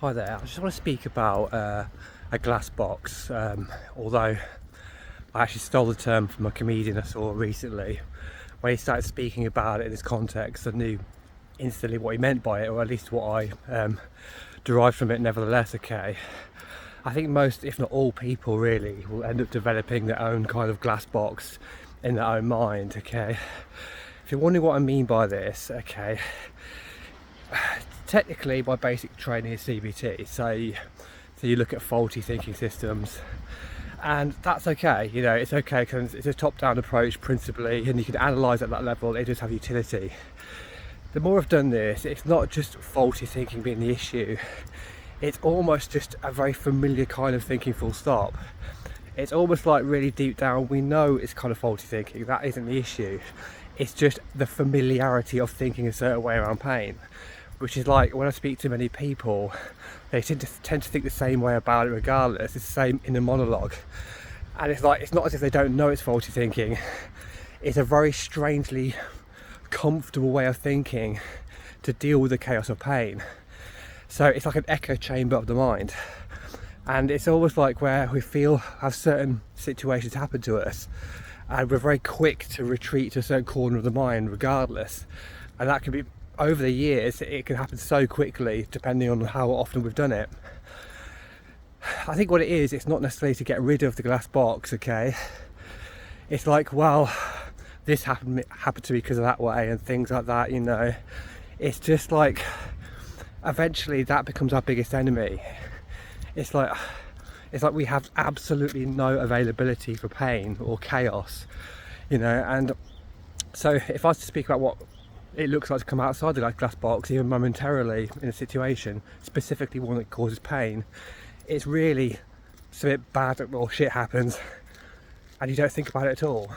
Hi there, I just want to speak about a glass box, although I actually stole the term from a comedian I saw recently. When he started speaking about it in this context, I knew instantly what he meant by it, or at least what I derived from it nevertheless. Okay, I think most, if not all people really, will end up developing their own kind of glass box in their own mind. Okay, if you're wondering what I mean by this, okay, technically my basic training is CBT, so you look at faulty thinking systems, and that's okay. You know, it's okay because it's a top-down approach principally, and you can analyse at that level. It does have utility. The more I've done this, it's not just faulty thinking being the issue, it's almost just a very familiar kind of thinking, full stop. It's almost like really deep down we know it's kind of faulty thinking. That isn't the issue. It's just the familiarity of thinking a certain way around pain, which is like when I speak to many people, they tend to think the same way about it regardless. It's the same inner monologue, and it's like, it's not as if they don't know it's faulty thinking. It's a very strangely comfortable way of thinking to deal with the chaos of pain. So it's like an echo chamber of the mind, and it's almost like where we have certain situations happen to us, and we're very quick to retreat to a certain corner of the mind regardless, and that can be, over the years, it can happen so quickly depending on how often we've done it. I think what it is, it's not necessarily to get rid of the glass box, okay? It's like, well, this happened to me because of that way and things like that, you know. It's just like, eventually that becomes our biggest enemy. It's like we have absolutely no availability for pain or chaos, you know. And so if I was to speak about what it looks like to come outside the glass box, even momentarily, in a situation, specifically one that causes pain, it's really something bad or shit happens, and you don't think about it at all.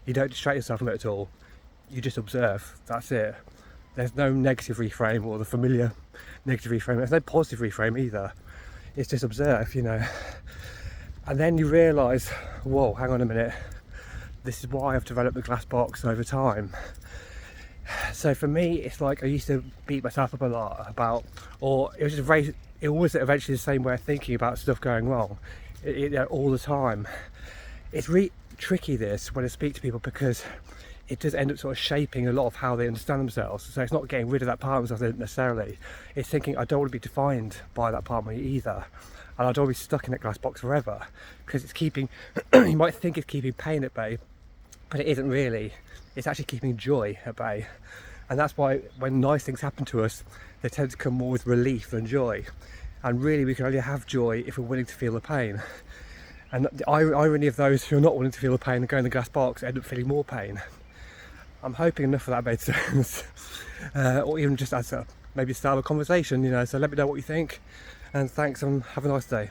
You don't distract yourself from it at all. You just observe. That's it. There's no negative reframe, or the familiar negative reframe. There's no positive reframe either. It's just observe, you know. And then you realise, whoa, hang on a minute. This is why I've developed the glass box over time. So for me, it's like I used to beat myself up a lot about, or it was always eventually the same way of thinking about stuff going wrong, all the time. It's really tricky this when I speak to people, because it does end up sort of shaping a lot of how they understand themselves. So it's not getting rid of that part of themselves necessarily. It's thinking, I don't want to be defined by that part of me either, and I don't want to be stuck in that glass box forever, because it's keeping, you might think it's keeping pain at bay, but it isn't really. It's actually keeping joy at bay. And that's why when nice things happen to us, they tend to come more with relief than joy. And really, we can only have joy if we're willing to feel the pain. And the irony of those who are not willing to feel the pain and go in the glass box end up feeling more pain. I'm hoping enough of that made sense. Or even just as maybe start a conversation, you know. So let me know what you think, and thanks, and have a nice day.